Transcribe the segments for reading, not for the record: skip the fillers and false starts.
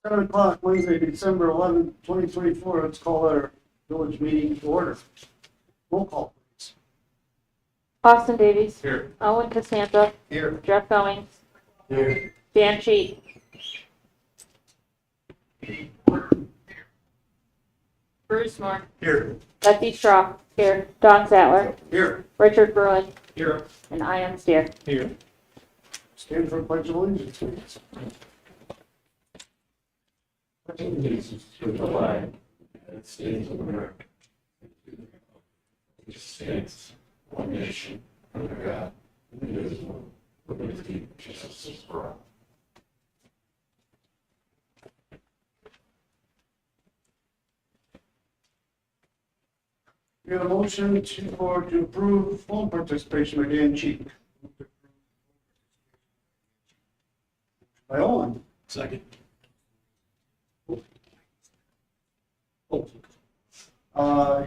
7 o'clock, Wednesday, December 11th, 2024. Let's call our village meeting to order. Roll call, please. Austin Davies. Here. Owen Costanza. Here. Jeff Goings. Here. Dan Cheek. Bruce Moore. Here. Betsy Straw. Here. Don Sattler. Here. Richard Bruin. Here. And I am Steer. Here. Stand for pledge of allegiance, please. Pledge allegiance to the flag of the United States of America, which stands one nation under God, indivisible, with liberty and justice for all. We have a motion to approve phone participation by Dan Cheek. By Owen. Second.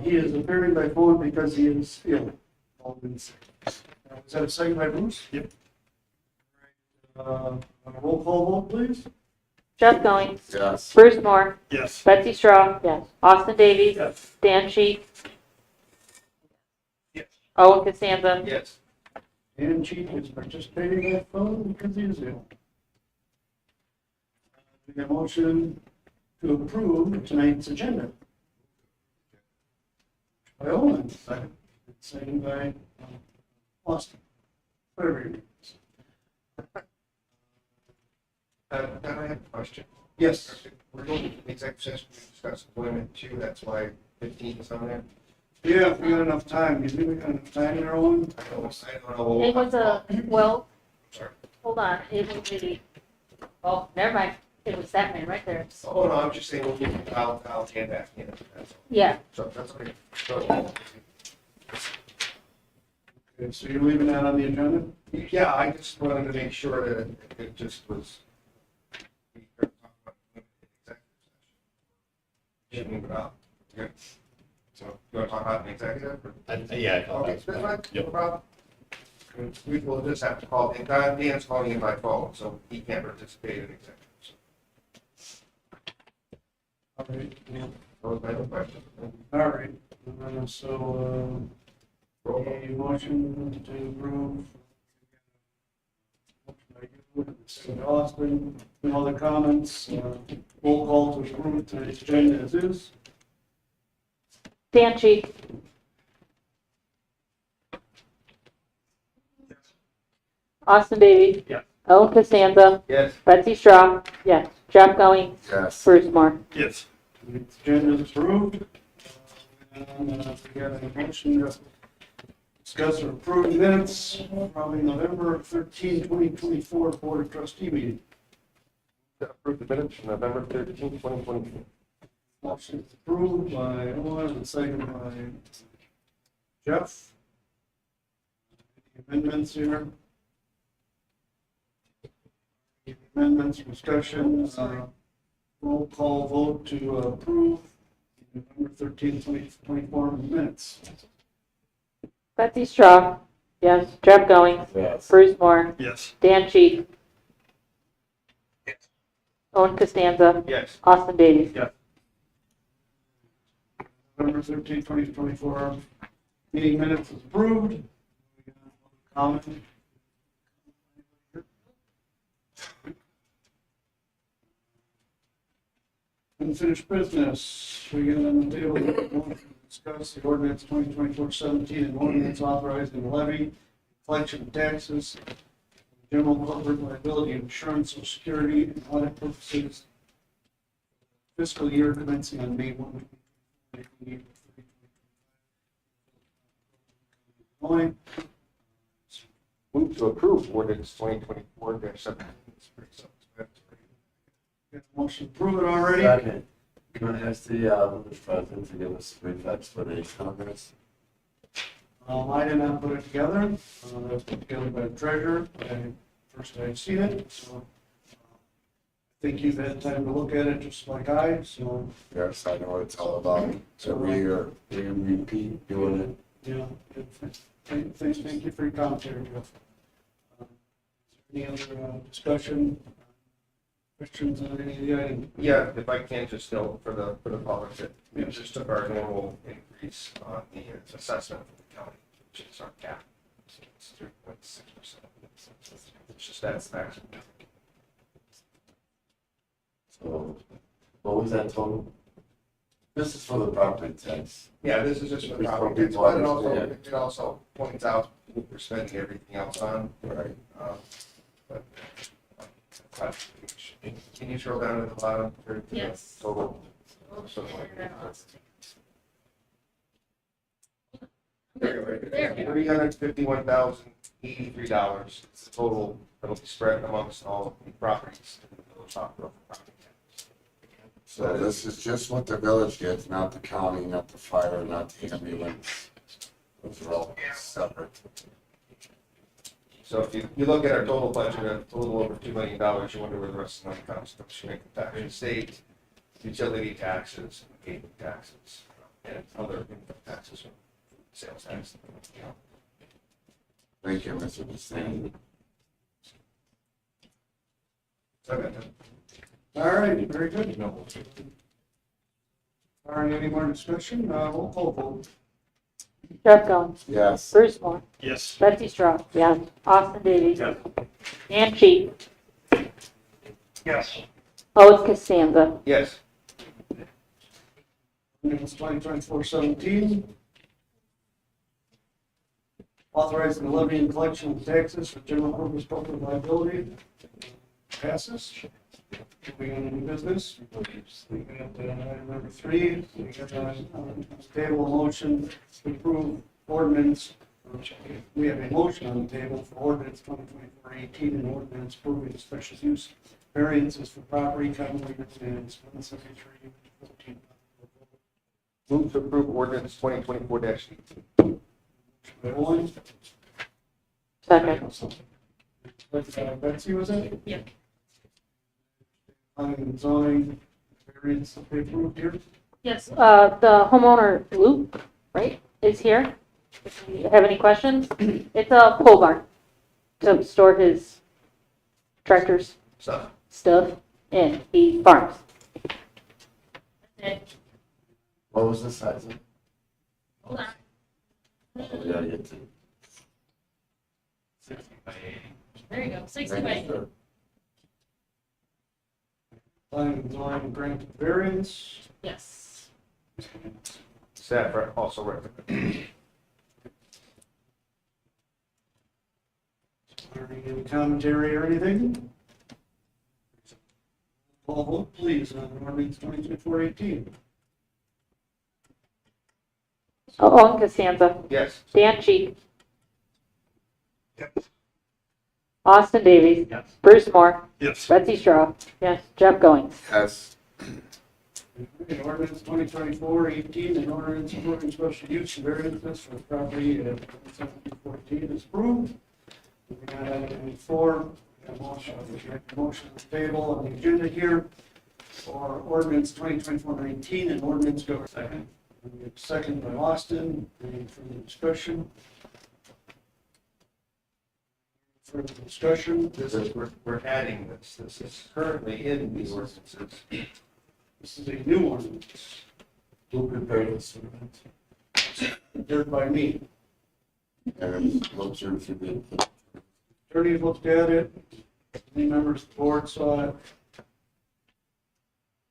He is appearing by phone because he is ill. Was that a second by Bruce? Yep. Roll call vote, please. Jeff Goings. Yes. Bruce Moore. Yes. Betsy Straw. Yes. Austin Davies. Yes. Dan Cheek. Yes. Owen Costanza. Yes. Dan Cheek is participating by phone because he is ill. We have a motion to approve tonight's agenda. By Owen. Second. Second by Austin. Whatever your name is. Then I have a question. Yes. We're going to executive session to discuss employment too, that's why 15 is on there. Yeah, if we got enough time. You think we got enough time in our own? I don't know. It was well, Sorry. hold on. It was really, oh, never mind. It was that man right there. Oh, no, I'm just saying, I'll hand that, that's all. Yeah. So that's okay. So, Okay, so you're leaving that on the agenda? yeah, I just wanted to make sure that it just was. Should move it up. Okay. So, you want to talk about an executive? or- Yeah. Okay, that's fine, no Yep. problem. We will just have to call, and Dan's calling in by phone, so he can't participate in executive. All right. Those are my questions. All right. So, a motion to approve. Motion by you, second by Austin. No other comments? Roll call to approve tonight's agenda as is. Dan Cheek. Austin Davies. Yeah. Owen Costanza. Yes. Betsy Straw. Yes. Jeff Goings. Yes. Bruce Moore. Yes. Tonight's agenda is approved. And we got a motion to discuss or approve minutes from the November 13, 2024 Board of Trustee meeting. Approve the minutes from November 13, 2024. Motion is approved by Owen and second by Jeff. Any amendments here? Any amendments, discussion, roll call vote to approve the November 13, 2024 minutes. Betsy Straw. Yes. Jeff Goings. Yes. Bruce Moore. Yes. Dan Cheek. Owen Costanza. Yes. Austin Davies. November 13, 2024 meeting minutes is approved. Comment? Unfinished business, we get on the table, to discuss the ordinance 2024-17 and ordinance authorizing the levy, collection of taxes, general corporate liability insurance, social security, and audit purposes. Fiscal year commencing on May 1. Move to approve ordinance 2024-17. Motion to approve it already. Second. Can I ask the village president to give us a brief explanation on this? I did not put it together. That was put together by the treasurer. First I've seen it, so I think you've had time to look at it just like I, so, Yes, I know what it's all about. So we are repeat doing it. yeah. Thank you for your commentary, Jeff. Is there any other discussion? Questions on any of the items? Yeah, if I can just still for the public, that we just took our normal increase on the assessment for the county, which is our cap. So it's 3.6%. It's just that's maximum. So, what was that total? This is for the property tax. Yeah, this is just for the Just property for tax, people but understand. it also points out what we're spending everything else on. Right. But can you scroll down to the bottom for the Yes. total? $351,083. It's the total that'll be spread amongst all the properties in the village hospital for property tax. So this is just what the village gets, not the county, not the fire, not the ambulance. Those are all separate. So if you look at our total budget at a little over $2 million, you wonder where the rest of the money comes from. Should make the tax, state, utility taxes, gaming taxes, and other income taxes, sales tax. Thank you, Mr. Bassani. Okay. All right, very good. All right, any more discussion? Roll call vote. Jeff Goins, Yes. Bruce Moore, Yes. Betsy Strong, yes, Austin Davies, Yes. Dan Sheep, Yes. Lois Costanza, Yes. Ordinance 2024-17. Authorizing the levy and collection of taxes for general purpose public liability. Passes. Moving on to new business. We got item number 3. We got on the table a motion to approve ordinance. We have a motion on the table for ordinance 2024-18 and ordinance approving special use variances for property commonly written in 173-14. Move to approve ordinance 2024-18. second, Betsy, was it? Yeah. On zoning variance that they approved here. yes, the homeowner Luke, right, is here. If you have any questions, it's a pole barn to store his tractors, stuff, and he farms. What was the size of it? Hold on. Oh, we gotta get to. There you go, 60 by 80. Sure. Planning and zoning granted variance. Yes. Staff also recommend. Any commentary or anything? Call vote, please, on ordinance 2024-18. Owen Costanza, Yes. Dan Sheep, Yes. Austin Davies, Yes. Bruce Moore, Yes. Betsy Straw, yes, Jeff Goins. Yes. Okay, ordinance 2024-18 and ordinance approving special use variances for property at 1714 is approved. We got item 4, we got motion on the table on the agenda here for ordinance 2024-19 and ordinance go second. We have second by Austin. Any further discussion? Further discussion? This is, we're adding this. This is currently in these ordinances. This is a new ordinance, Who prepared this? prepared by me. And what's your opinion? Attorney looked at it, any members of the board saw it.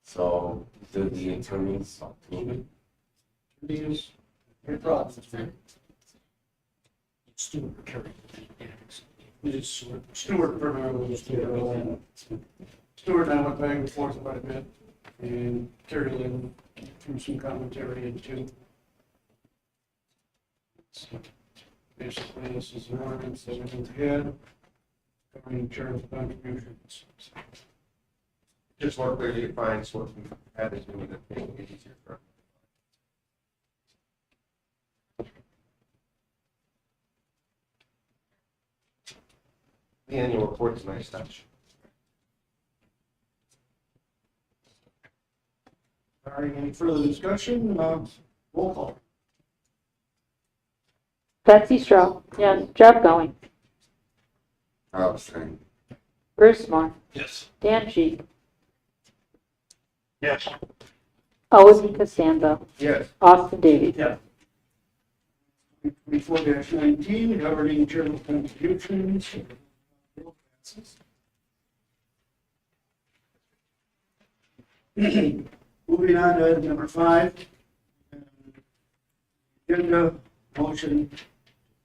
So, did the attorneys approve it? These, no problem. Stewart carried. Stewart primarily was here. Stewart and I went back and forth quite a bit, and Terry Lynn threw some commentary into. So, basically, this is an ordinance that we had covering charitable contributions. Just more clearly defines what we had to do with it, making it easier for. The annual report is a nice touch. All right, any further discussion? Roll call. Betsy Straw, yes, Jeff Goins, I'll abstain. Bruce Moore, Yes. Dan Sheep, Yes. Owen Costanzo. Yes. Austin Davies. Yes. 24-19, governing charitable contributions. Bill passes. Moving on to item number 5. Agenda motion to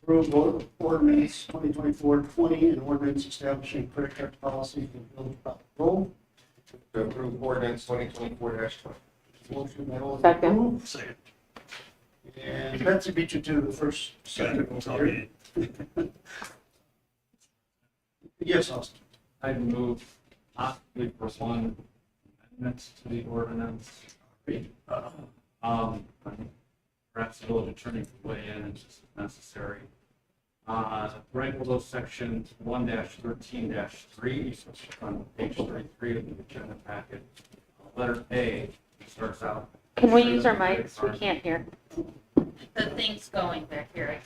approve ordinance 2024-20 and ordinance establishing credit card policy for the village of Poplar Grove. To approve ordinance 2024-20. Motion by Owen. Second. approved. And Betsy beat you to the first second. Yes, Austin. I move possibly for one amendment to the ordinance. Perhaps the village attorney could weigh in if necessary. Right below section 1-13-3, on page 33 of the agenda packet, letter A starts out. Can we use our mics? We can't hear. The thing's going back here.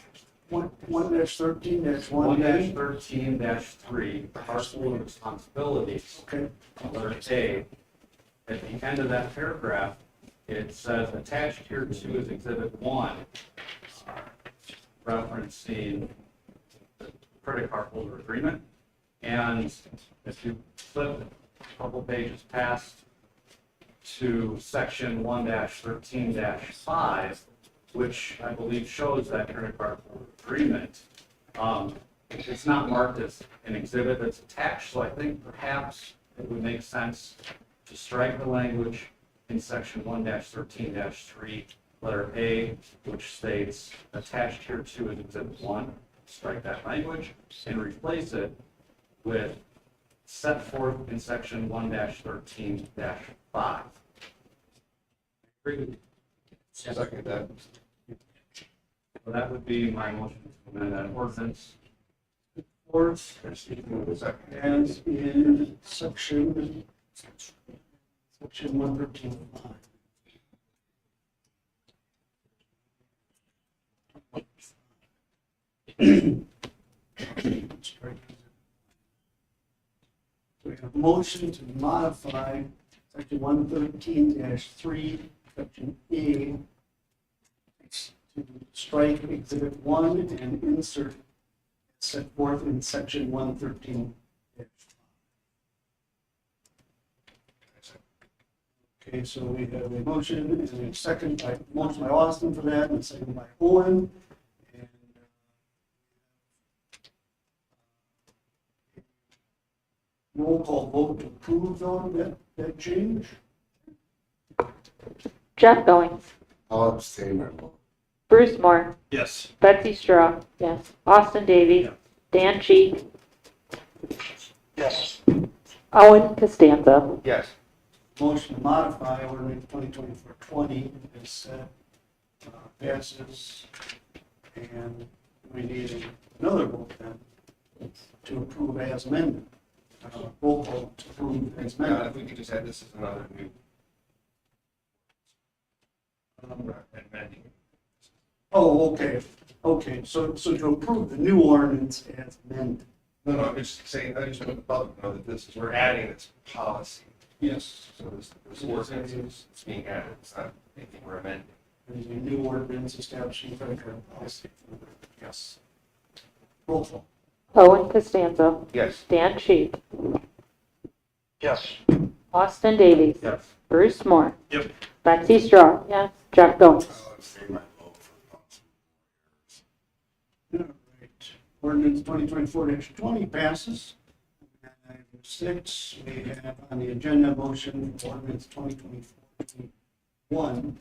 1-13-1. 1-13-3, parcel of responsibilities. Okay. Letter A, at the end of that paragraph, it says attached here to is exhibit 1, referencing the credit card holder agreement. And if you flip a couple pages past to section 1-13-5, which I believe shows that credit card holder agreement, it's not marked as an exhibit that's attached, so I think perhaps it would make sense to strike the language in section 1-13-3, letter A, which states attached here to is exhibit 1, strike that language, and replace it with set forth in section 1-13-5. Agree? Second that. So that would be my motion to amend that ordinance. Fourth, Second. as in section 113. We have a motion to modify section 113-3, section A, to strike exhibit 1 and insert set forth in section 113. Okay, so we have a motion and a second by, motion by Austin for that, and a second by Owen. And roll call vote to approve on that change. Jeff Goings. I'll abstain my vote. Bruce Moore. Yes. Betsy Straw. Yes. Austin Davies. Yeah. Dan Cheek. Yes. Owen Costanzo. Yes. Motion to modify ordinance 2024-20 is set, passes, and we need another vote then to approve as amended. Roll call to approve as If amended. we could just add this as another new. Amending. Oh, okay, so to approve the new ordinance as amended. No, I'm just saying, I just want the public to know that this is, we're adding this policy. Yes. So this ordinance is it's being added, it's not anything we're amending. There's a new ordinance establishing credit card policy. Yes. Roll call. Owen Costanzo. Yes. Dan Cheek. Yes. Austin Davies. Yes. Bruce Moore. Yep. Betsy Straw. Yes. Jeff Goings. I'll abstain my vote for possible All right. Ordinance 2024-20 passes. Item 6, we have on the agenda motion for ordinance 2024-21, and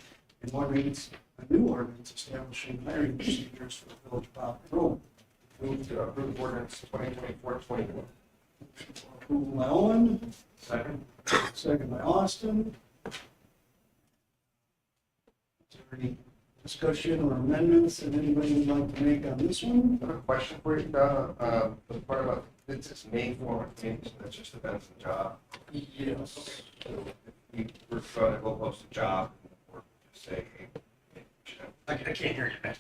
ordinance, a new ordinance establishing hiring procedures for the village of Poplar Grove. Move to approve ordinance 2024-21. Approval by Owen, Second? second by Austin. Is there any discussion or amendments that anybody would like to make on this one? I have a question for you, the part about, it's main form of community, so that's just the benefit of the job. Yes. So if we were trying to go post a job, or just say, hey, I can't hear you, man.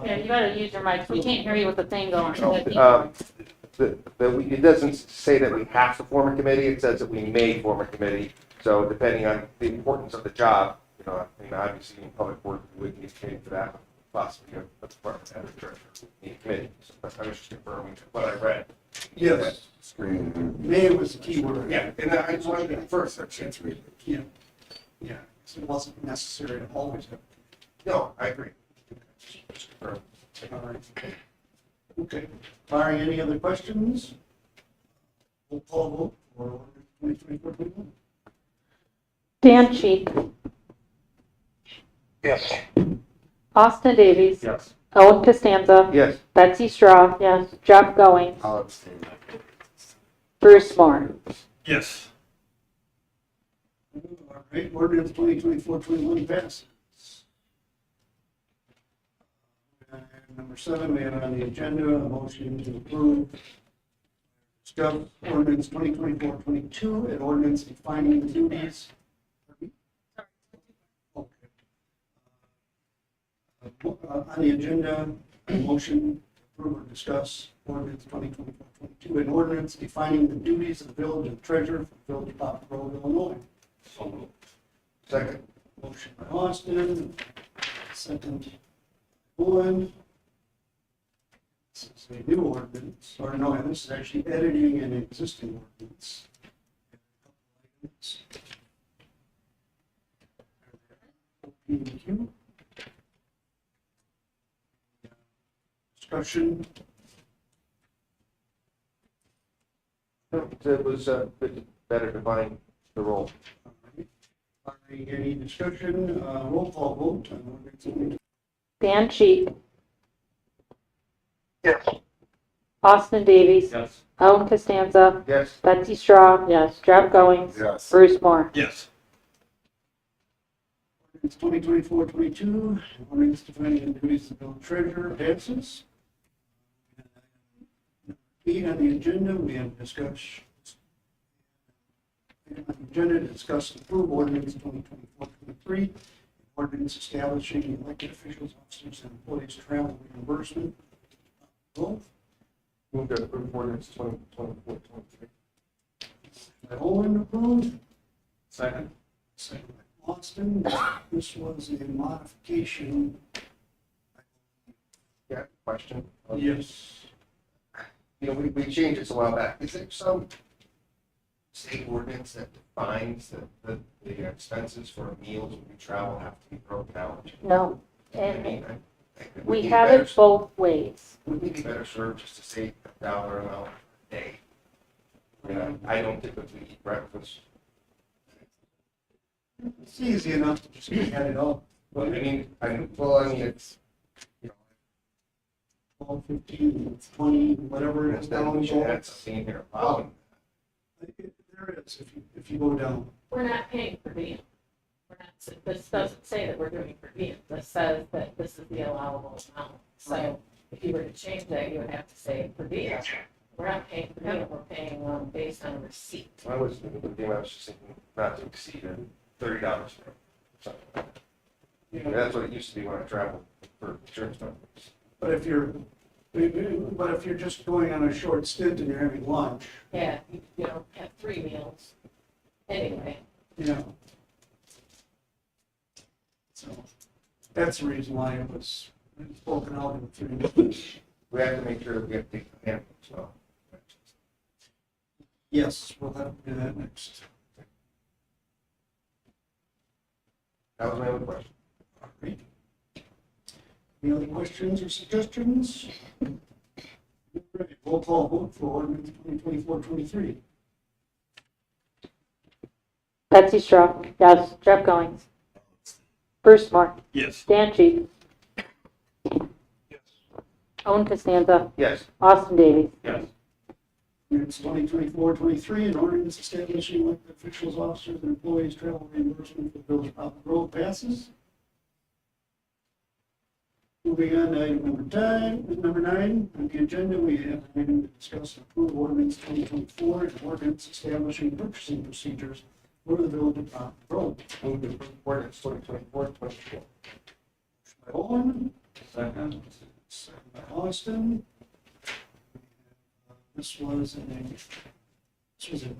Yeah, you gotta use your mics. We can't hear you with the thing going. it doesn't say that we have to form a committee, it says that we may form a committee. So depending on the importance of the job, you know, I mean, obviously in public work, we would need a committee for that, possibly a department head or treasurer would need a committee. So I was just confirming what I read. Yes, Screen. may was the key word. Yeah, and I just wanted to confirm. Sections read. Yeah, yeah, so it wasn't necessary to always have. No, I agree. Just confirm. All right. Okay, barring any other questions, we'll call vote for 2024-21. Dan Cheek, Yes. Austin Davies, Yes. Owen Costanza, Yes. Betsy Straw, yes, Jeff Goings, I'll abstain. Bruce Moore. Yes. All right, ordinance 2024-21 passes. And number 7, we have on the agenda a motion to approve discuss ordinance 2024-22, an ordinance defining the duties. Okay. On the agenda, a motion to approve or discuss ordinance 2024-22, an ordinance defining the duties of the village of treasurer for the village of Poplar, Illinois. So moved. Second. Motion by Austin, second by Owen. This is a new ordinance, or no, this is actually editing an existing ordinance. P&Q. Discussion. It was better define the role. Any discussion, roll call vote on ordinance. Dan Cheek, Yes. Austin Davies, Yes. Owen Costanza, Yes. Betsy Straw, yes, Jeff Goings, Yes. Bruce Moore. Yes. It's 2024-22, ordinance defining the duties of the village treasurer passes. 8 on the agenda, we have discuss. On the agenda to discuss and approve ordinance 2024-23, ordinance establishing elected officials, officers, and employees' travel reimbursement. Both Move to approve ordinance 2024-23. by Owen approved, Second. second by Austin. This was a modification. Yeah, question. Yes. You know, we changed this a while back. Is there some state ordinance that defines the expenses for meals when we travel have to be broken out? No, I and mean, would we be have better- it both ways. Would we be better served just to say a dollar amount a day? You know, I don't typically eat breakfast. It's easy enough to just add it up. Well, I mean, it's, you know, 12, 15, 20, whatever it is then down. we should add something in here allowing. There is, if you go down. We're not paying per diem. We're not, this doesn't say that we're doing per diem. This says that this is the allowable amount. So if you were to change that, you would have to say per diem. We're not paying per diem, we're paying based on a receipt. I was just thinking not to exceed $30 for something. That's what it used to be when I traveled for insurance companies. But if you're just going on a short stint and you're having lunch, Yeah, you don't have 3 meals. Anyway, you know. So that's the reason why it was broken out in 3 minutes. We have to make sure that we have to take the handbook as well. Yes, we'll have to do that next. That was my other question. All right. Any other questions or suggestions? Ready, roll call vote for ordinance 2024-23. Betsy Straw, yes, Jeff Goings, Bruce Moore, Yes. Dan Cheek, Yes. Owen Costanza, Yes. Austin Davies. Yes. Ordinance 2024-23, an ordinance establishing elected officials, officers, and employees' travel reimbursement for the village of Poplar Grove passes. Moving on to item number 9 on the agenda, we have an item to discuss and approve ordinance 2024, an ordinance establishing purchasing procedures for the village of Poplar Grove. Move to approve ordinance 2024-24. By Owen, Second. second by Austin. This was a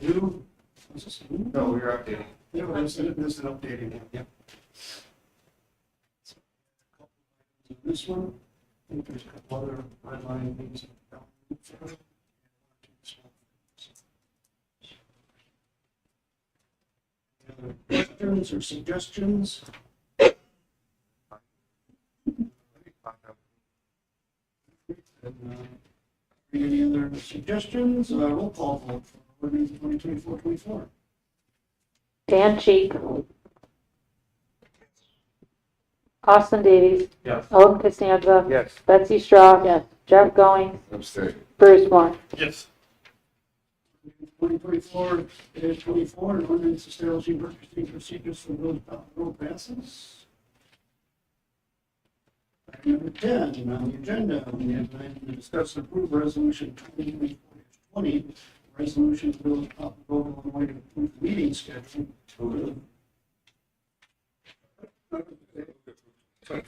new Is this- No, we were updating. Yeah, this is an updating one, yep. This one, I think there's a couple other online things. Any other questions or suggestions? Any other suggestions? Roll call vote for ordinance 2024-24. Dan Cheek. Austin Davies. Yes. Owen Costanza. Yes. Betsy Straw. Yes. Jeff Goings. Abstain. Bruce Moore. Yes. 2024-24, an ordinance establishing purchasing procedures for village road passes. Item number 10 on the agenda, we have time to discuss and approve resolution 2024-20, resolution of the village of Poplar, Illinois to approve the meeting schedule.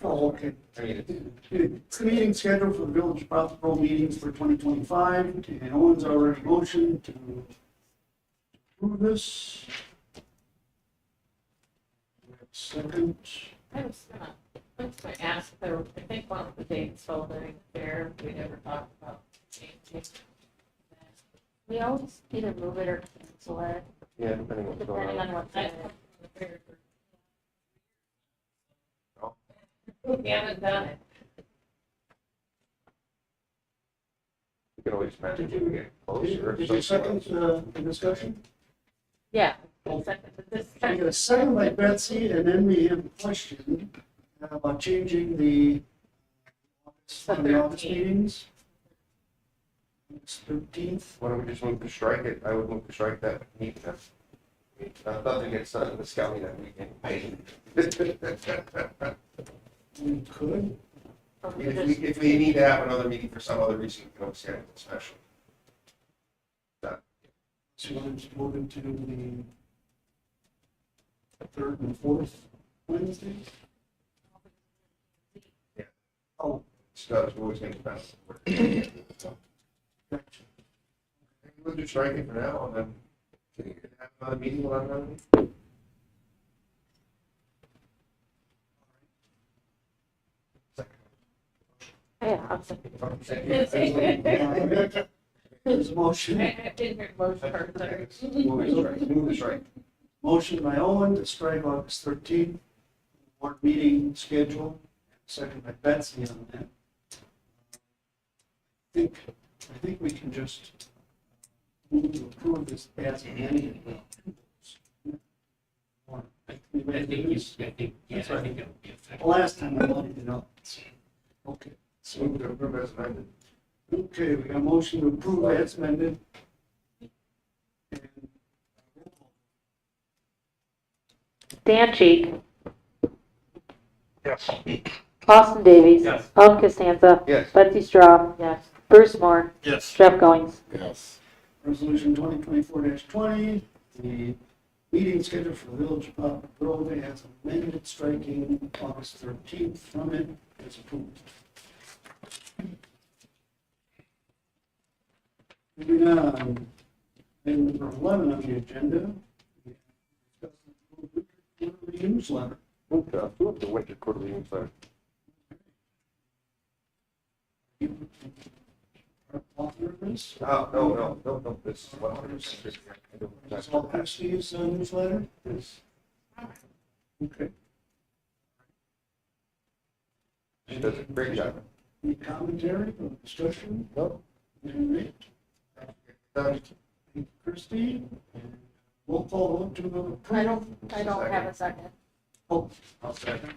Oh, okay. I mean, It's the meeting schedule for the Village of Poplar meetings for 2025, and Owen's already motioned to approve this. We have a second. I was gonna ask, there, I think one of the dates fell during the fair, we never talked about changing. We always either move it or cancel it, yeah, depending on what's going depending on. on what's in it. We haven't done it. You can always imagine if we get closer. Did you second the discussion? Yeah. Oh. This, I got a second by Betsy, and then we have a question about changing the August meetings. It's 13th. Why don't we just move to strike it? I would move to strike that meeting. Nothing gets done in the scouting that weekend. We could. If we need to have another meeting for some other reason, we can always schedule a special. So you want to move into the third and fourth Wednesdays? Yeah. Oh, So we always make the best. gotcha. We'll just strike it for now, and then can you have another meeting without another meeting? Yeah, I'll second. There's a motion. I didn't hear motion for third. Move to strike. Motion by Owen to strike August 13th, board meeting schedule, second by Betsy on that. I think we can just move to approve this as amended. That's right. Last time I wanted to know. Okay. So move to approve as amended. Okay, we got a motion to approve as amended. And Dan Cheek. Yes. Austin Davies. Yes. Owen Costanza. Yes. Betsy Straw. Yes. Bruce Moore. Yes. Jeff Goings. Yes. Resolution 2024-20, the meeting scheduled for the Village of Poplar Grove as amended, striking August 13th from it as approved. Moving on, item number 11 on the agenda. we discuss the quarterly newsletter. Move to approve the winter quarterly newsletter. Are author of this? No, this is 100%. That's all Trustee's newsletter? Yes. Okay. She does a great job. Any commentary or discussion? No. All right. Done. Thank you, Christie. Roll call vote to approve. I don't have a second. Oh, I'll second.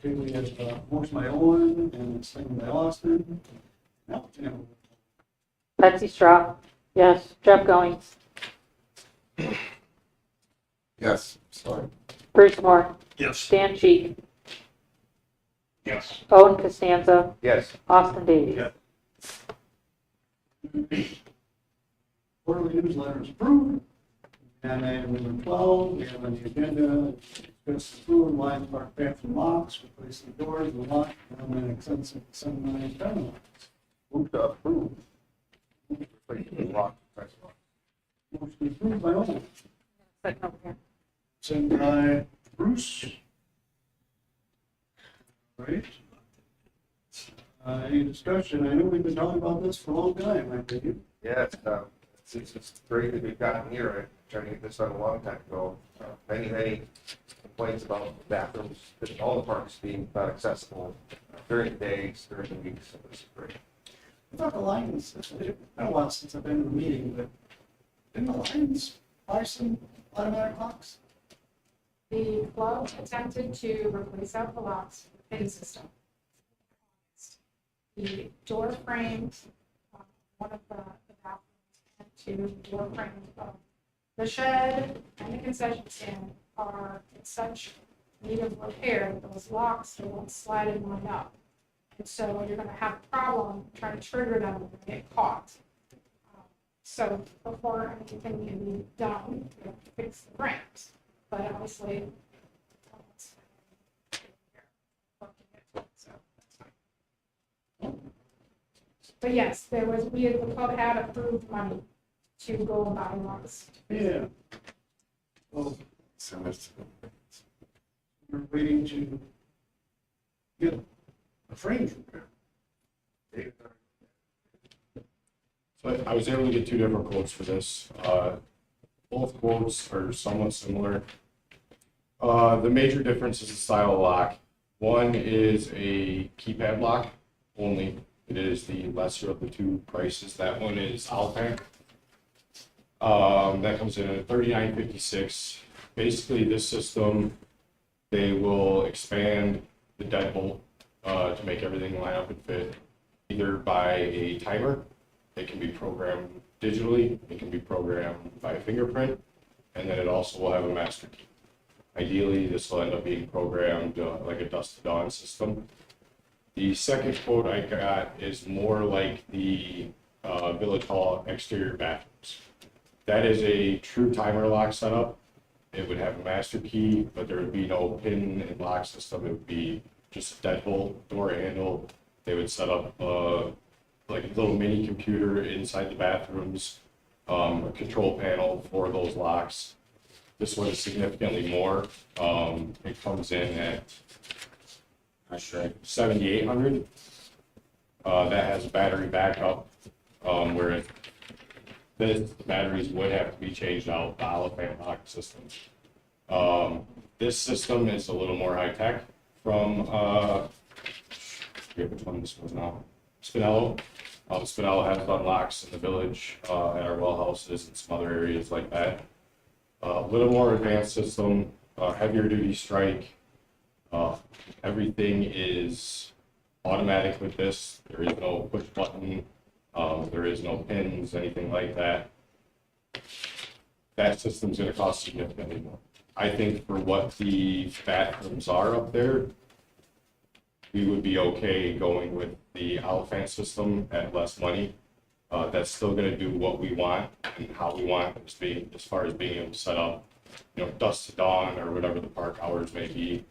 Okay, we have motion by Owen and a second by Austin. Now, Tim. Betsy Straw. Yes. Jeff Goings. Yes, sorry. Bruce Moore. Yes. Dan Cheek. Yes. Owen Costanza. Yes. Austin Davies. Yeah. Quarterly newsletter is approved. And item number 12, we have on the agenda, discuss approve line park bathroom locks, replacing doors, the lock, and then extensive sunlight down locks. Move to approve. Lock. Motion approved by Owen. Second over here. Second by Bruce. Right. Any discussion? I know we've been talking about this for a long time, I think. Yeah, it's great that we've gotten here. I'm trying to get this done a long time ago. Many complaints about bathrooms, all the parks being not accessible during the days, during the weeks, so this is great. I thought the Lions, it's been a while since I've been to the meeting, but didn't the Lions buy some automatic locks? The club attempted to replace out the locks with a pin system. The door frames, one of the bathrooms, and two door frames of the shed and the concession stand are in such need of repair that those locks, they won't slide and line up. And so you're gonna have a problem trying to trigger them and get caught. So before anything can be done, you have to fix the frames. But obviously, so that's fine. But yes, the club had approved money to go and buy locks. Yeah. Well, Send us to we're waiting to get the frames repaired. So I was able to get two different quotes for this. Both quotes are somewhat similar. The major difference is the style of lock. One is a keypad lock only. It is the lesser of the two prices. That one is Alpine. That comes in at $39.56. Basically, this system, they will expand the deadbolt to make everything line up and fit, either by a timer. It can be programmed digitally. It can be programmed by fingerprint, and then it also will have a master key. Ideally, this will end up being programmed like a dusk to dawn system. The second quote I got is more like the Village Hall exterior bathrooms. That is a true timer lock setup. It would have a master key, but there would be no pin and lock system. It would be just a deadbolt, door handle. They would set up like a little mini computer inside the bathrooms, a control panel for those locks. This one is significantly more. It comes in at $7,800. That has battery backup, where the batteries would have to be changed out, the Oliphant lock system. This system is a little more high tech from, I forget which one this was now, Spinello. Spinello has done locks in the village, at our well houses and some other areas like that. A little more advanced system, heavier duty strike. Everything is automatic with this. There is no push button. There is no pins, anything like that. That system's gonna cost significantly more. I think for what the bathrooms are up there, we would be okay going with the Oliphant system at less money. That's still gonna do what we want and how we want it, as far as being able to set up, dusk to dawn or whatever the park hours may be.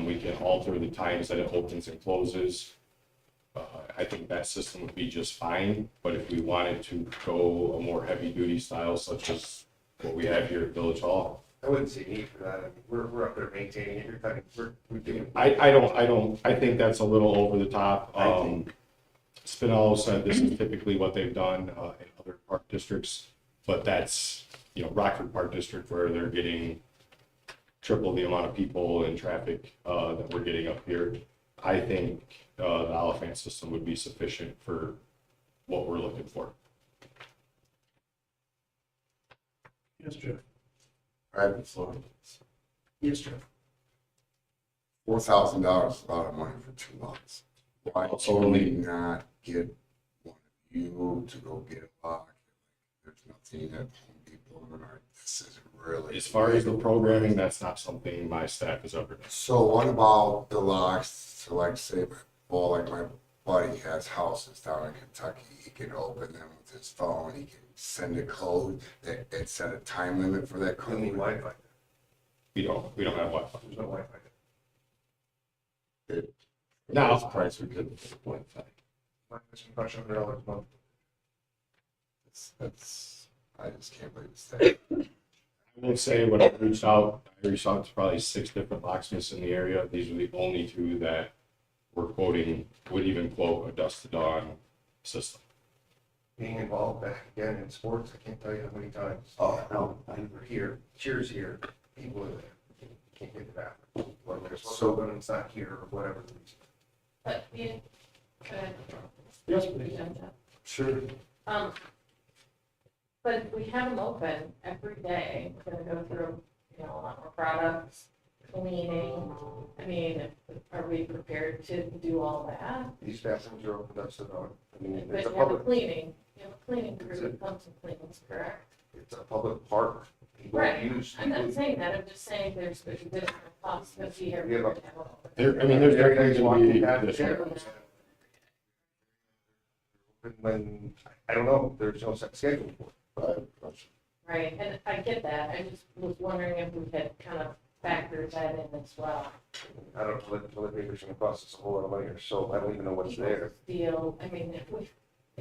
We can alter the times that it opens and closes. I think that system would be just fine, but if we wanted to go a more heavy duty style such as what we have here at Village Hall, I wouldn't see need for that. I mean, we're up there maintaining it. You're talking, we're doing. I think that's a little over the top. I think- Spinello said this is typically what they've done in other park districts, but that's, Rockford Park District where they're getting triple the amount of people and traffic that we're getting up here. I think the Oliphant system would be sufficient for what we're looking for. Yes, Jeff. private floor. Yes, Jeff. $4,000 is a lot of money for 2 months. Why can we not get one of you to go get a lock? There's nothing at Home Depot or this is really. As far as the programming, that's not something my staff has ever done. So what about the locks? So like say, like my buddy has houses down in Kentucky. He can open them with his phone. He can send a code that set a time limit for that You need code. Wi-Fi. We don't have Wi-Fi. There's no Wi-Fi. Now, This price we could Wi-Fi. It's $500 a month. That's I just can't believe it's that. I will say when I reached out to probably 6 different locksmiths in the area. These were the only 2 that were would even quote a dusk to dawn system. Being involved back again in sports, I can't tell you how many times. Oh, We're here, cheers here, people are there, can't get the bathroom, whether they're supposed to open and it's not here or whatever the reason. But, yeah, good. Yes, please. sure. But if we have them open every day, we're gonna go through, a lot more products, cleaning. I mean, are we prepared to do all that? These bathrooms are open up to the, I mean, But it's a you have a public, cleaning, crew that comes and cleans, correct? it's a public park. People Right. use. I'm not saying that, I'm just saying there's a different cost to be here. We have a- There's definitely going to be additional. When, I don't know, there's no set schedule for it. Right, and I get that, I just was wondering if we had kind of factored that in as well. I don't know, toilet paper's gonna cost us a whole lot of money or so, I don't even know what's there. Steel, I mean, if we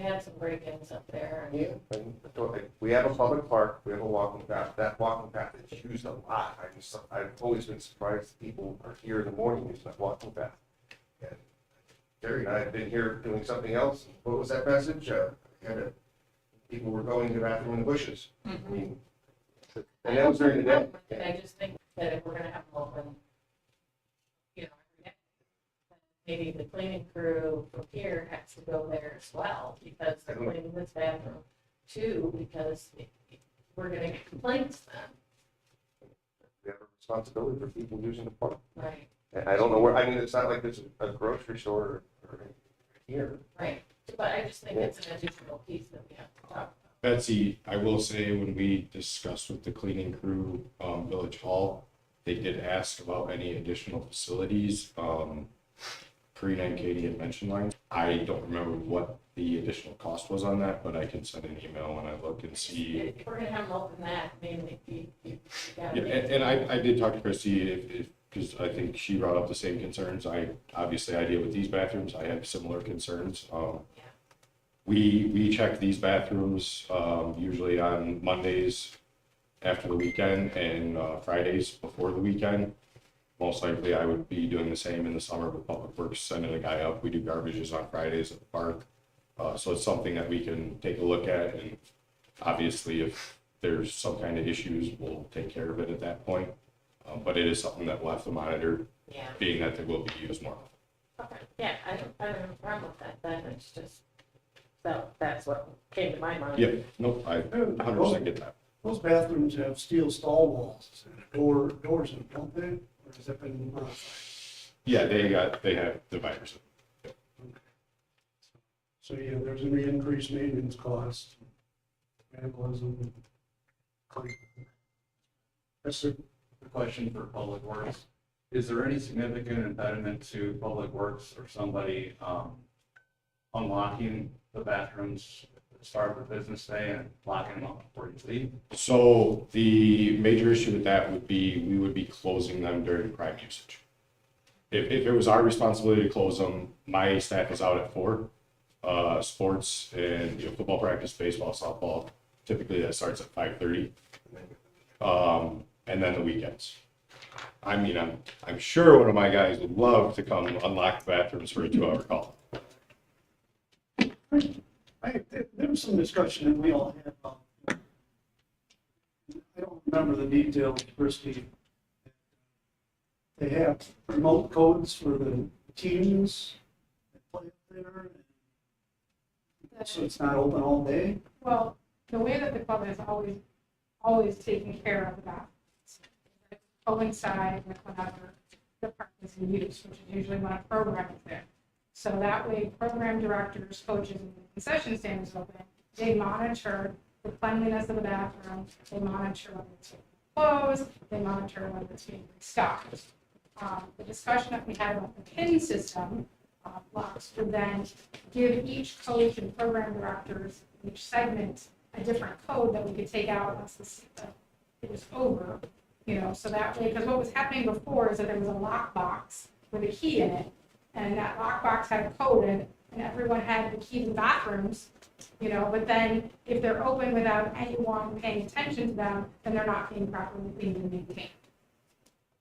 had some break-ins up there. and- Yeah. And we have a public park, we have a walking path, that walking path is used a lot, I've always been surprised that people are here in the morning using that walking path. And Jerry and I have been here doing something else, what was that message? People were going to the bathroom in the bushes. I mean, and that was during the day. And I just think that if we're gonna have them open, every day, maybe the cleaning crew from here has to go there as well, because they're cleaning this bathroom too, because we're gonna get complaints then. We have a responsibility for people using the park. Right, And I don't know where, I mean, it's not like there's a grocery store or here. right, but I just think it's an additional piece that we have to talk about. Betsy, I will say when we discussed with the cleaning crew, Village Hall, they did ask about any additional facilities. Karina and Katie had mentioned lines. I don't remember what the additional cost was on that, but I can send an email when I look and see. If we're gonna have them open that, maybe you gotta. Yeah, and I did talk to Christy because I think she brought up the same concerns. Obviously I deal with these bathrooms. I have similar concerns. We check these bathrooms, usually on Mondays after the weekend and, Fridays before the weekend. Most likely I would be doing the same in the summer with Public Works, sending a guy up. We do garbages on Fridays at the park. So it's something that we can take a look at, and obviously if there's some kind of issues, we'll take care of it at that point. But it is something that we'll have to monitor, Yeah, being that they will be used more often. okay, yeah, I don't have a problem with that, then it's just, so that's what came to my mind. Yep, nope, I 100% get that. Those bathrooms have steel stall walls, doors in them, don't they? Or has that been modified? Yeah, they have dividers. So, yeah, there's gonna be increased maintenance costs, vandalism. cleaning. Yes, sir. A question for Public Works. Is there any significant impediment to Public Works or somebody unlocking the bathrooms at the start of the business day and locking them up before you leave? So the major issue with that would be, we would be closing them during prime usage. If it was our responsibility to close them, my staff is out at 4. Sports and football practice, baseball, softball, typically that starts at 5:30. And then the weekends. I mean, I'm sure one of my guys would love to come unlock the bathrooms for a 2-hour call. There was some discussion that we all had about, I don't remember the details, Christie. They have remote codes for the teams that play up there. So it's not open all day? Well, the way that the club has always taken care of the bathrooms, coincide with whenever the park is in use, which is usually when a program is there. So that way, program directors, coaches, and the concession stand is open, they monitor the cleanliness of the bathroom, they monitor whether it's being closed, they monitor whether it's being restocked. The discussion that we had about the PIN system, locks would then give each coach and program directors, each segment, a different code that we could take out once it was over. So that way, because what was happening before is that there was a lockbox with a key in it, and that lockbox had a code in it, and everyone had the key to the bathrooms, But then if they're open without anyone paying attention to them, then they're not being properly cleaned and maintained.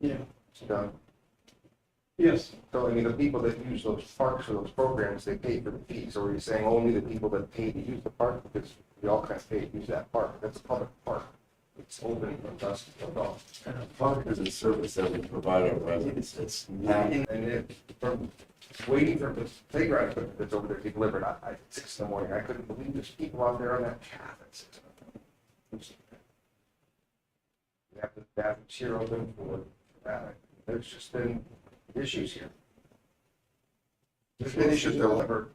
Yeah. So, Yes. so I mean, the people that use those parks for those programs, they pay for the fees, or are you saying only the people that pay to use the park, because we all kind of pay to use that park, that's a public park. It's open from dusk till dawn. Park is a service that we provide our residents. It's not, And if, from waiting for the playground equipment that's over there to be delivered, at 6 in the morning, I couldn't believe there's people out there on that path at 6 in the morning. We have the bathrooms here open for that. There's just been issues here. There's been issues that were never,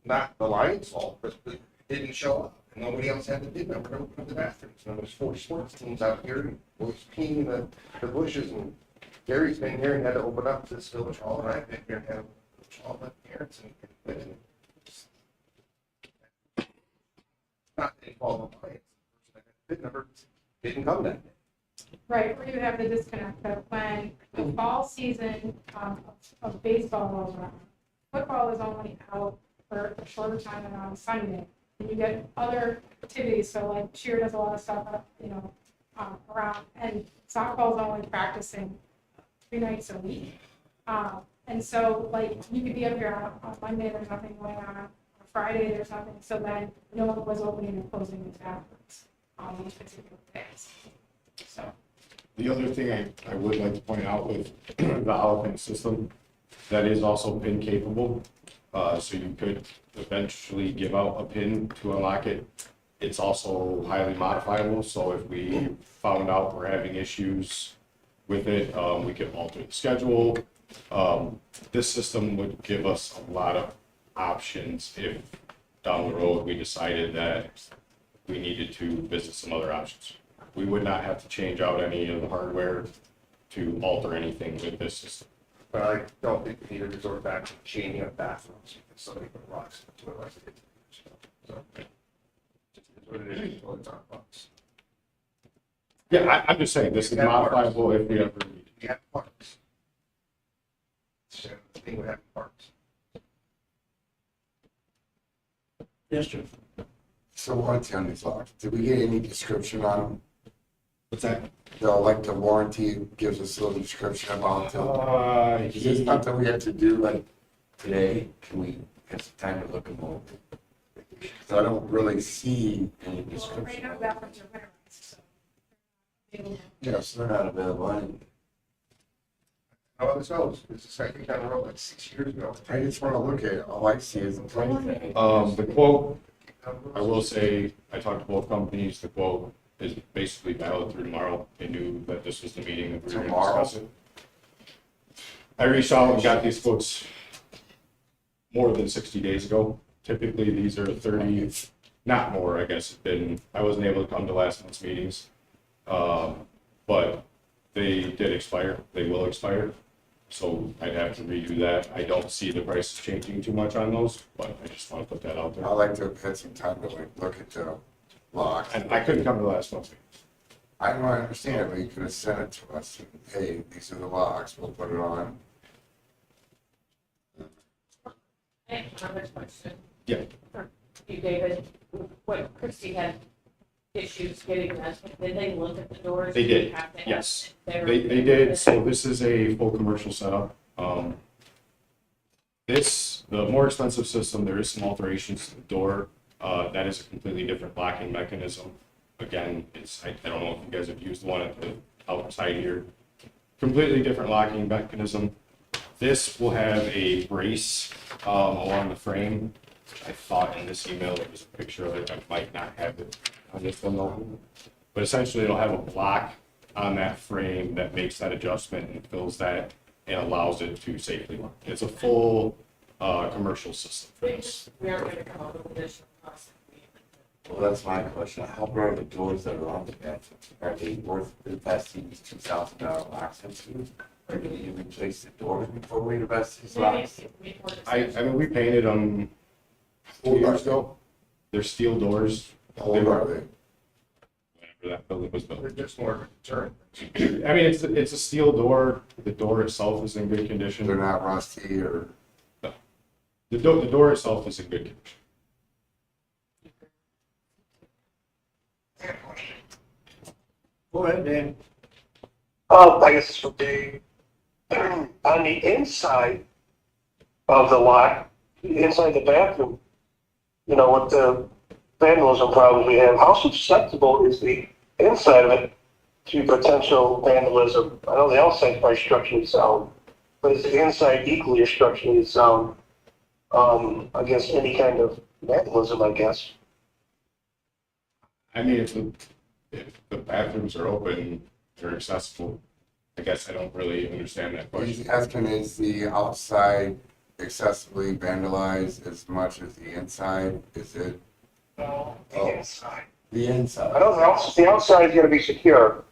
not the Lions' fault, but it didn't show up. And nobody else had the bid number to open up the bathrooms. And there was 4 sports teams out here and was peeing the bushes. And Gary's been here and had to open up this village hall, and I've been here and had to open up the village hall with parents and not any fault of the Lions. The person that had the bid number didn't come that day. Right, where you have the disconnect that when the fall season of baseball rolls around, football is only out for a shorter time than on Sunday. And you get other activities, so like cheer does a lot of stuff, around, and softball's only practicing 3 nights a week. And so like you could be up here on Monday, there's nothing going on Friday, there's nothing, so then no one was opening and closing the bathrooms on these particular days. So. The other thing I would like to point out with the elephant system, that is also PIN capable. So you could eventually give out a PIN to unlock it. It's also highly modifiable, so if we found out we're having issues with it, we could alter the schedule. This system would give us a lot of options if down the road we decided that we needed to visit some other options. We would not have to change out any of the hardware to alter anything with this system. But I don't think we need to resort back to changing up bathrooms because somebody put rocks into it like they did 2 years ago. So, just is what it is, it's our bucks. Yeah, I'm just saying, this is modifiable if we ever need it. We have parks. So, the thing we have parks. Yes, Jim. so warranty on these locks. Did we get any description on them? What's that? The warranty gives us a little description about them. Is this He- something we have to do like today? Can we have some time to look them over? So I don't really see any Well, right description. now, bathrooms are winterized, so. Yes, they're not available. And How this goes, this is, I think, down the road like 6 years ago. I just want to look at it. All I see is the price tag. The quote, I will say, I talked to both companies, the quote is basically valid through tomorrow. They knew that this was the meeting that we were going to discuss it. I reached out and got these quotes more than 60 days ago. Typically, these are 30, not more, I guess. I wasn't able to come to last month's meetings. But they did expire, they will expire. So I'd have to redo that. I don't see the prices changing too much on those, but I just want to put that out there. I like to have had some time to like look at the locks. And I couldn't come to last month's meeting. I don't understand it, but you could have sent it to us. Hey, these are the locks. We'll put it on. I have another question. Yeah. For you, David, when Christie had issues getting that, did they look at the doors? They Did you did, have to have- yes. were- They did, so this is a full commercial setup. The more expensive system, there is some alterations to the door. That is a completely different locking mechanism. Again, I don't know if you guys have used one at the outside here. Completely different locking mechanism. This will have a brace along the frame. I thought in this email there was a picture of it. I might not have it on this one though. But essentially it'll have a block on that frame that makes that adjustment and fills that and allows it to safely lock. It's a full commercial system for this. We aren't gonna come up with additional costs. Well, that's my question. How broad are the doors that are on the bathroom? Are they worth investing these $2,000 locks into? Or do you replace the doors before we invest these Maybe locks? if we were to I say- mean, we painted them 2 years ago. They're steel doors. How old are they? Whenever that building was built. They're just more of a deterrent. I mean, it's a steel door. The door itself is in good condition. They're not rusty or? The door itself is in good condition. Go ahead, Dan. I guess this would be on the inside of the lock, inside the bathroom, you know, with the vandalism problems we have, how susceptible is the inside of it to potential vandalism? I know the outside's probably structurally sound, but is the inside equally as structurally sound against any kind of vandalism, I guess? I mean, if the bathrooms are open, they're accessible, I guess I don't really understand that question. He's asking, is the outside excessively vandalized as much as the inside? Is it No, Oh. the inside. the inside? I know the outside is gonna be secure.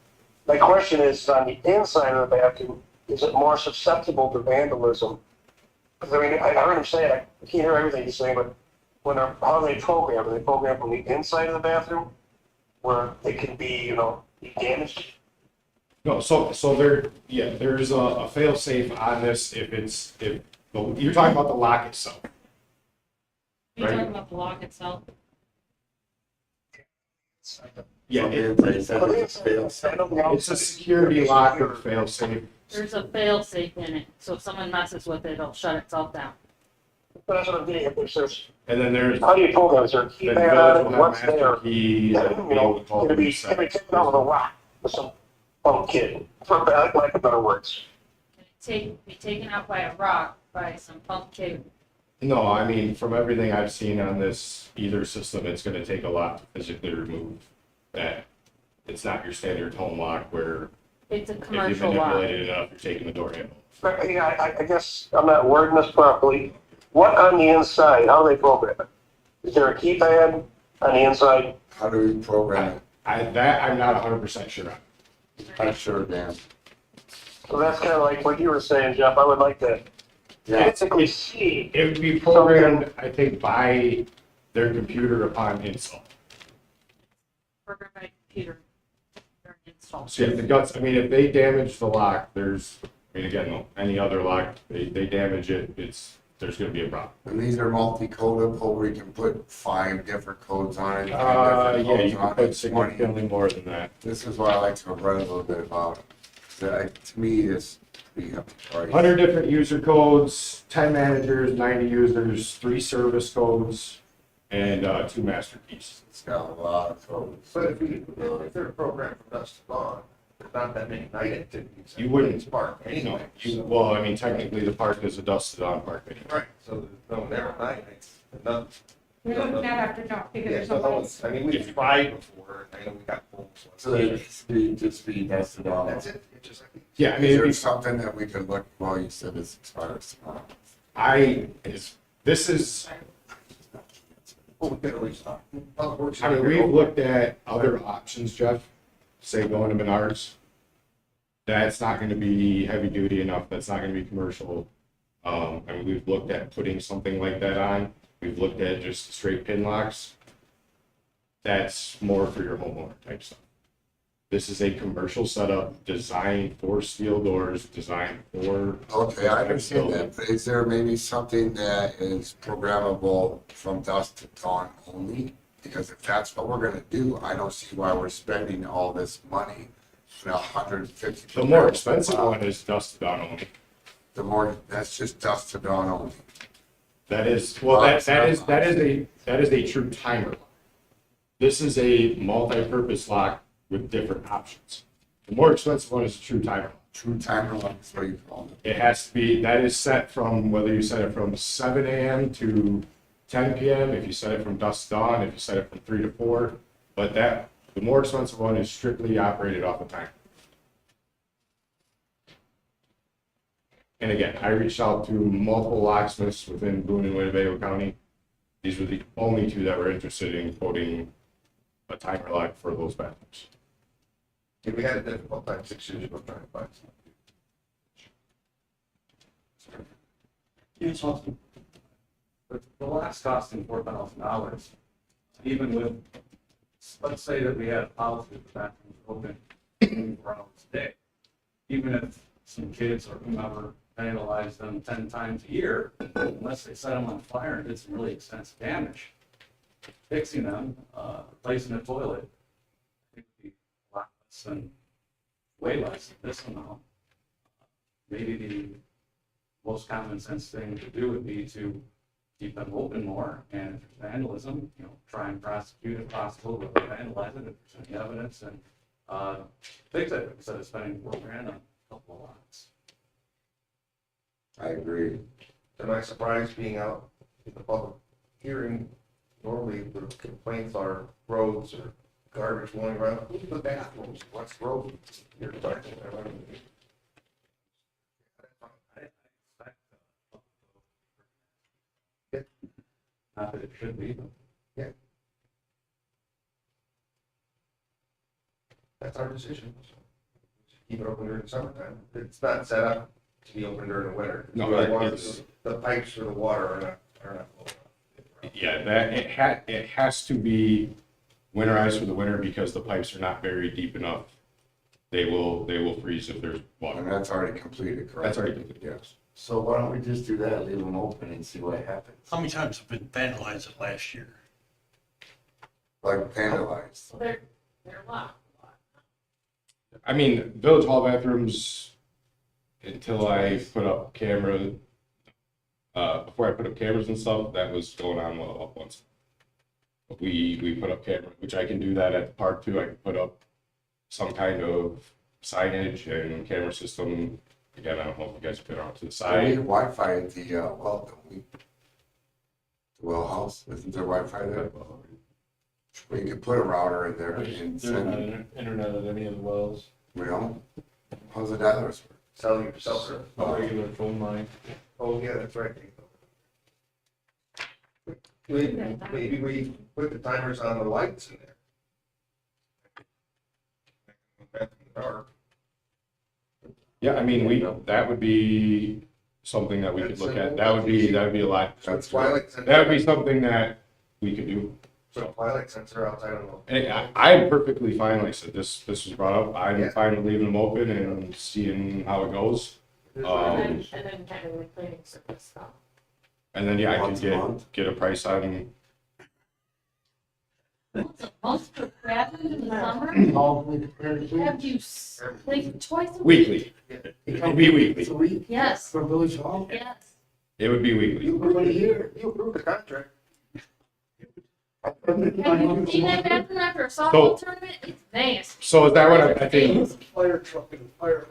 My question is, on the inside of the bathroom, is it more susceptible to vandalism? Because I mean, I heard him say it, I can't hear everything he's saying, but how do they program? Are they programmed from the inside of the bathroom? Where they can be, you know, be damaged? No, so there's a fail safe on this if you're talking about the lock itself. You're Right. talking about the lock itself? Yeah, From the it, inside, he said it's fail-safe. I know the it's a outside- security lock with fail safe. There's a fail safe in it, so if someone messes with it, it'll shut itself down. But that's what I'm getting at, there's, And then there's, how do you program? Is there a the keypad village on will it? have What's master there? key, You be able know, to call it'll the be taken out with a reset. rock with some punk kid, for lack of better words. Be taken out by a rock by some punk kid. No, I mean, from everything I've seen on this, either system, it's gonna take a lot to physically remove that. It's not your standard home lock where It's a if you commercial lock. manipulate it enough, you're taking the door handle. But, yeah, I guess I'm not wording this properly. What on the inside, how do they program it? Is there a keypad on the inside? How do we program it? I'm not 100% sure on. I'm sure, Dan. So that's kind of like what you were saying, Jeff. I would like to Yeah, physically see. It would be programmed, I think, by their computer upon install. Program by computer during install. So yeah, the guts, I mean, if they damage the lock, I mean, again, no, any other lock, they damage it, there's gonna be a problem. and these are multi-codable, where you can put 5 different codes on it. 10 Yeah, different you codes can on put it, 20. significantly more than that. This is what I like to have read a little bit about. To me, it's pretty up to price. 100 different user codes, 10 managers, 90 users, 3 service codes, and 2 master keys. It's got a lot of codes. But if they're programmed from dusk to dawn, there's not that many night activities. You wouldn't- Spark anyway. so- Well, I mean, technically, the park is a dusted on park anyway. Right, so there's no there at night, it's nothing. Not after dark, because Yeah, there's so no no lights. one's, I mean, we've tried before, I know we got polls. So they just be dusted off. That's it, it's just like. Yeah, I mean, Is it'd there be something that we could look, well, you said this expires tomorrow. this is, Well, we could at least stop. Public Works I mean, is we've open. looked at other options, Jeff, say going to Menards. That's not gonna be heavy duty enough, that's not gonna be commercial. I mean, we've looked at putting something like that on, we've looked at just straight pin locks. That's more for your homeowner type stuff. This is a commercial setup designed for steel doors, designed for. Okay, I understand that, but is there maybe something that is programmable from dusk to dawn only? Because if that's what we're gonna do, I don't see why we're spending all this money, $150. The more expensive one is dust to dawn only. The more, that's just dusk to dawn only. That is, well, that is a true timer lock. This is a multi-purpose lock with different options. The more expensive one is a true timer lock. True timer lock is what you call it. It has to be, that is set from, whether you set it from 7 AM to 10 PM, if you set it from dusk to dawn, if you set it from 3 to 4. But the more expensive one is strictly operated off a timer. And again, I reached out to multiple locksmiths within Boone and Winnebago County. These were the only 2 that were interested in quoting a timer lock for those bathrooms. Yeah, we had a difficult time 6 years ago trying to find something. Yes, Austin. But the lot's costing $4,000, even with, let's say that we had a policy that the bathroom's open 24 hours a day. Even if some kids or whomever vandalize them 10 times a year, unless they set them on fire and did some really extensive damage, fixing them, replacing a toilet, I think would be a lot way less than this amount. Maybe the most common sense thing to do would be to keep them open more, and if there's vandalism, try and prosecute if possible, but vandalize it if there's any evidence, and fix it instead of spending $4,000 on a couple of lots. I agree. Am I surprised being out in the public hearing? Normally, the complaints are roads or garbage going around. Look at the bathrooms, what's road? You're talking about. Not that it should be, but That's our decision. Keep it open during the summertime. It's not set up to be open during the winter. No, The pipes for the water are not low enough. Yeah, that, it has to be winterized for the winter because the pipes are not very deep enough. They will freeze if there's And water. that's already completed, correct? That's already completed. Yes. So why don't we just do that, leave them open and see what happens? How many times have been vandalized last year? Like vandalized. Well, they're locked. I mean, village hall bathrooms, until I put up camera, before I put up cameras and stuff, that was going on well once. But we put up camera, which I can do that at the park too. I can put up some kind of signage and camera system. Again, I don't know if you guys have been out to the I need side. Wi-Fi at the, the well house, isn't there Wi-Fi there? We could put a router in there and There's not send, internet at any of the wells, how's the dollars work? Selling yourself, sir. a regular phone line. Oh, yeah, that's right. Maybe we put the timers on the lights in there. Dark. Yeah, I mean, that would be something that we could look at. That would be a lot. That's Twilight That would be sensor, something that we could do. put a twilight sensor outside on the. And I'm perfectly fine, like I said, this was brought up, I'm Yeah. fine with leaving them open and seeing how it goes. And then having the cleaning service come. And then, yeah, I Once a can month? get a price on, Most for bathrooms in the summer, have you like twice a week? weekly. It would be weekly. Yes, For Village Hall? yes. It would be weekly. You approved the contract. Have you seen that bathroom after a softball tournament? It's nasty. So is that what I think, Fire truck and fire.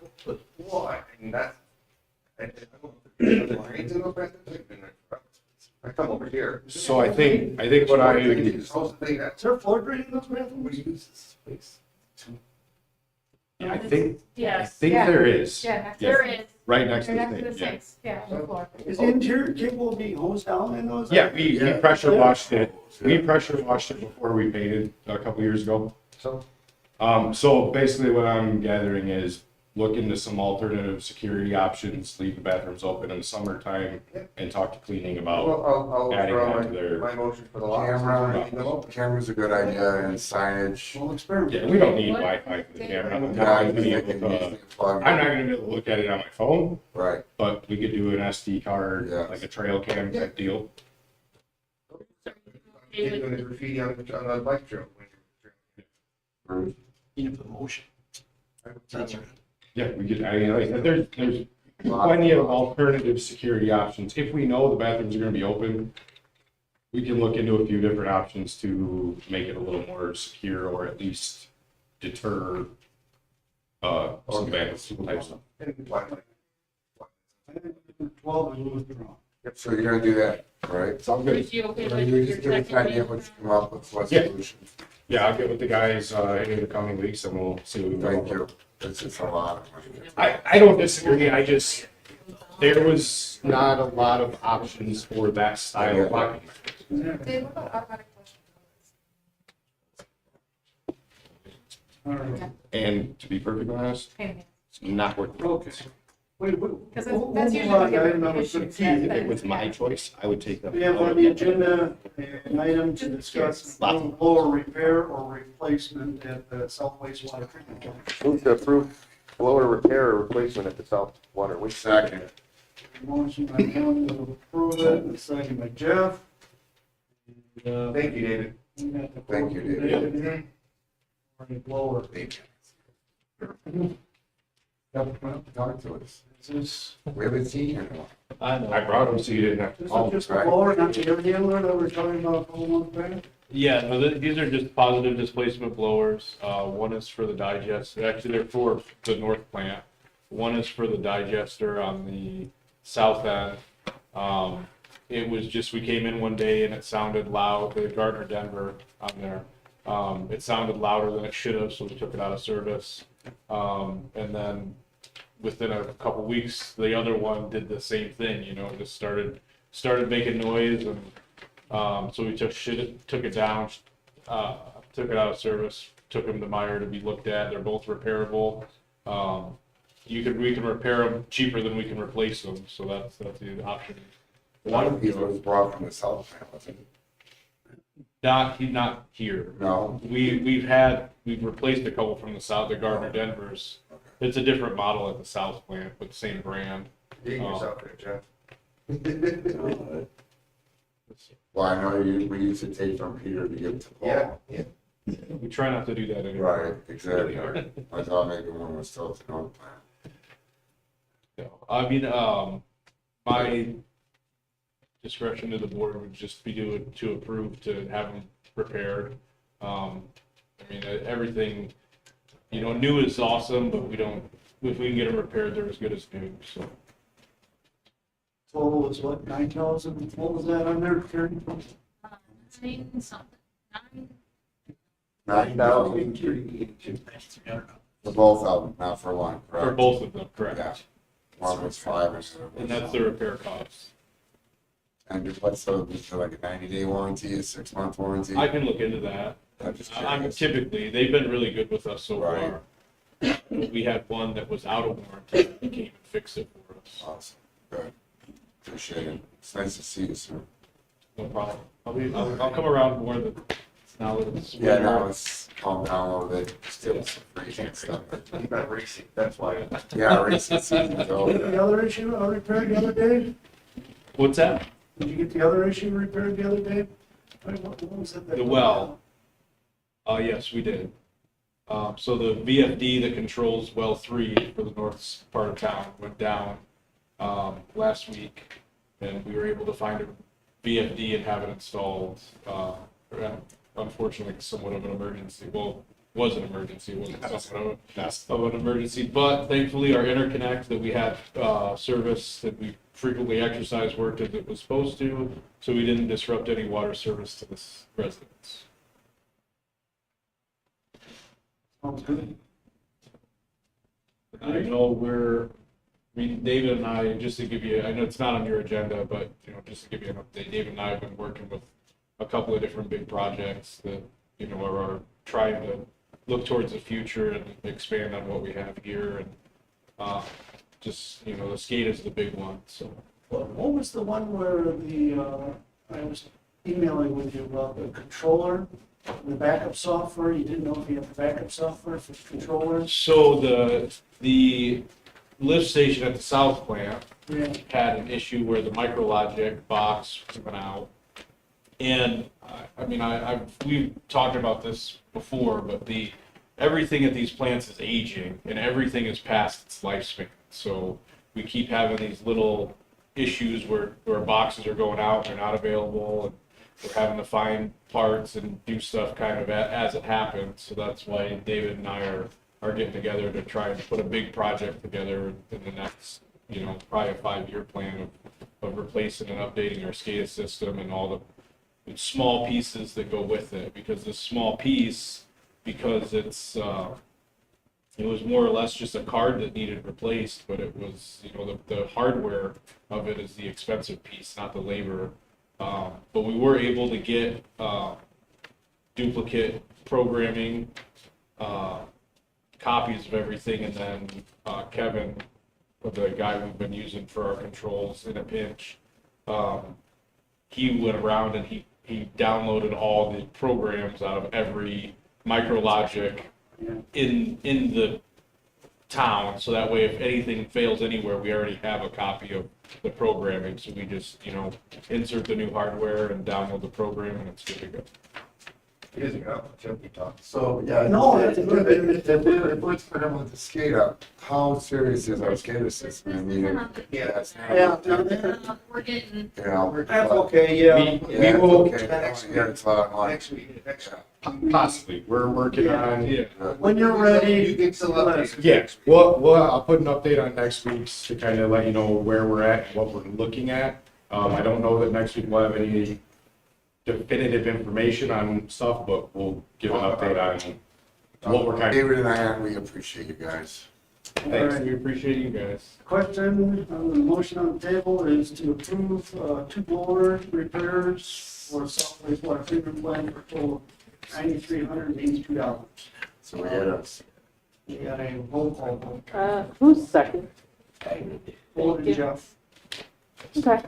Why? And that's. I don't know. I come over here. so I think what It's supposed to be that. Is there floor drain in those bathrooms? I think Yes, there is, Yeah, there is. right next to they're the next to the thing, yeah. sinks, yeah, on the floor. Is the interior capable of being hosed down in those? Yeah, we pressure washed it, before we painted a couple years ago. So, So basically what I'm gathering is look into some alternative security options, leave the bathrooms open in the summertime and talk to cleaning about I'll adding withdraw that to their. my motion for the locks. Camera's a good idea and signage. Well, experiment. Yeah, we don't need Wi-Fi for the camera. I'm not gonna be able to- I'm not gonna be able to look at it on my phone, Right, but we could do an SD card, Yes. like a trail cam type deal. Keep doing the graffiti on the bike trail. You need the motion. That's right. Yeah, we could, I mean, like, I said, there's plenty of alternative security options. If we know the bathrooms are gonna be open, we can look into a few different options to make it a little more secure or at least deter some vandalism type stuff. I think number 12 is withdrawn. so you're gonna do that, right? Sounds good. Is you okay Or with you your just give us an second idea meeting? what you come up with, what Yeah. solution. Yeah, I'll get with the guys, in the coming weeks and we'll see what we can Thank do. you. This is a lot of money. I don't disagree, there was not a lot of options for that style of locking. Dave, what about automatic flush? All right. And to be perfectly honest, Pain in the ass. it's not worth it. Okay. Wait, Because we'll that's move usually on to what item number the issues 13. If that. it was my choice, I would take them. We have on the agenda an item to discuss blower repair or replacement at the South Wastewater Treatment Plant. Move to approve blower repair or replacement at the South Water Waste. Second. Motion by John to approve it, and a second by Jeff. Thank you, David. We got the Thank you, David. For the blower. Talk to us. Is this, We haven't seen you in a while. I know. I brought them so you didn't have to this call. is just a right. blower, not the air handler that we're talking about a couple months back? Yeah, no, these are just positive displacement blowers. One is for the digester, actually they're for the north plant. One is for the digester on the south end. It was just, we came in one day and it sounded loud, the Gardner Denver on there. It sounded louder than it should have, so we took it out of service. And then within a couple weeks, the other one did the same thing, you know, just started making noise, and so we took it down, took it out of service, took them to Meyer to be looked at. They're both repairable. We can repair them cheaper than we can replace them, so that's the option. One of these was brought from the south plant, wasn't it? Not here. No. We've replaced a couple from the south, the Gardner Denvers. It's a different model at the south plant, but same brand. You can yourself there, Jeff. Well, I know we used to take from Peter to give to Paul. Yeah, yeah. We try not to do that anymore. Right, exactly. I thought maybe one was still at the north plant. No, I mean, my discretion to the board would just be to approve to have them repaired. I mean, everything, you know, new is awesome, but if we can get them repaired, they're as good as new, so. Total was what, 9,000? What was that on there, Terry? 9 something, 9. 9,000 for both of them, not for one, correct? For both of them, correct. Yeah. One was 5 And that's the repair cost. And what's the, is it like a 90-day warranty, a 6-month warranty? I can look into that. I'm just I'm curious. they've been really good with us so Right. far. We had one that was out of warranty, and came and fixed it for us. Awesome, good. Appreciate it. It's nice to see you, sir. No problem. I'll come around more than now that it's. Yeah, now it's calmed down a little bit, still some freezing and stuff. You've been racing, that's why. Yeah, racing season's Get over. the other issue repaired the other day? What's that? Did you get the other issue repaired the other day? What was it? The well. Yes, we did. So the VFD that controls well 3 for the north part of town went down last week, and we were able to find a VFD and have it installed. Unfortunately, somewhat of an emergency. Well, was an emergency. It wasn't somewhat of an emergency, but thankfully our interconnect that we had service that we frequently exercise worked as it was supposed to, so we didn't disrupt any water service to this residence. Sounds good. I know David and I, just to give you, I know it's not on your agenda, but, you know, just to give you an update, David and I have been working with a couple of different big projects that, you know, are trying to look towards the future and expand on what we have here, and just, you know, the skate is the big one, so. What was the one where I was emailing with you about the controller, the backup software? You didn't know if you had the backup software for the controllers? So the lift station at the south plant Yeah. had an issue where the MicroLogic box went out. And I mean, we've talked about this before, but everything at these plants is aging and everything is past its lifespan. So we keep having these little issues where boxes are going out and they're not available, and we're having to find parts and do stuff kind of as it happens. So that's why David and I are getting together to try and put a big project together in the next, you know, probably a 5-year plan of replacing and updating our SCADA system and all the small pieces that go with it. Because this small piece, because it was more or less just a card that needed replaced, but it was, you know, the hardware of it is the expensive piece, not the labor. But we were able to get duplicate programming, copies of everything, and then Kevin, the guy we've been using for our controls in a pinch, he went around and he downloaded all the programs out of every MicroLogic in the town, so that way if anything fails anywhere, we already have a copy of the programming, so we just, you know, insert the new hardware and download the program and it's good to go. Years ago, Chunky talked. So, yeah. No, that's if good. if it's for him with the skate up, how serious is our skater system? I mean, it's Yeah, not, no, We're getting, you know. that's okay, yeah. We Yeah, it's will, okay. Yeah, it's a lot of money. Next week, next possibly, we're working on, Yeah. When you're ready, You can still let update us- us. yeah, well, I'll put an update on next week's to kind of let you know where we're at, and what we're looking at. I don't know that next week we'll have any definitive information on stuff, but we'll give an update on what we're kind of. David and I, we appreciate you guys. Thanks, we appreciate you guys. Question, the motion on the table is to approve, two blower repairs for solid wastewater treatment plant for a total of $9,382. So we had a, We got a roll call vote. Who's second? Vote and Jeff. Okay.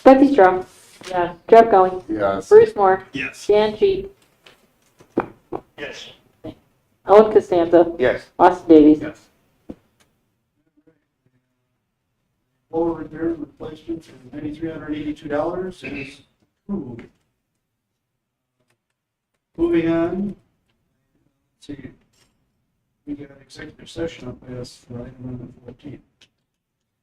Betsy Strong. Yeah. Jeff Going. yes. Bruce Moore. Yes. Dan Cheek. Yes. Owen Costanza. Yes. Austin Davies. Yes. Blower repair and replacement for $9,382 is approved. Moving on. Let's see. We got executive session up with us for item number 14.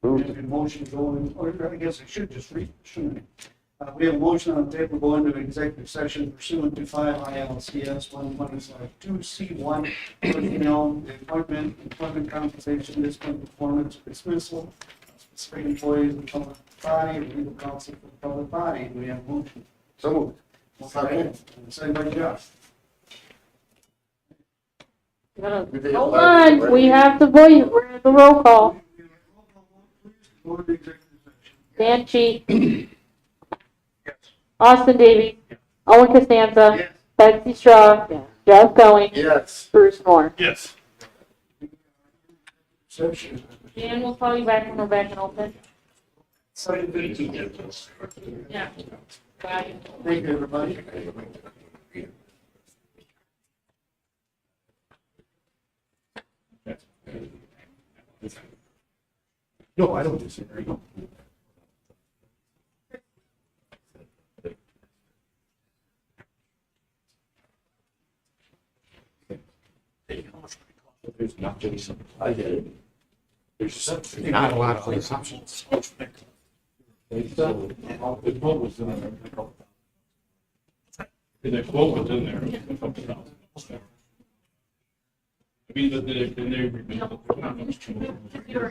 We have a motion going, or I guess I should just read, shouldn't I? We have a motion on the table to go into executive session pursuant to 5 ILCS 120/2C1, personnel, employment compensation, discipline, performance, dismissal, specific employees of the public body, and legal counsel for the public body. Do we have a motion? So moved. Second by Jeff. Hold on, we have the voice, we're at the roll call. Go into executive session. Dan Cheek. Austin Davies. Owen Costanza. Yes. Betsy Strong. Jeff Going. Yes. Bruce Moore. Yes. Session. Dan, we'll call you back when we're back in open. 7:15. Yeah. Bye. Thank you, everybody. No, I don't disagree. There's nothing, I get it. There's not a lot of other options. The quote was in there. The quote was in there. I mean, there's not much to it.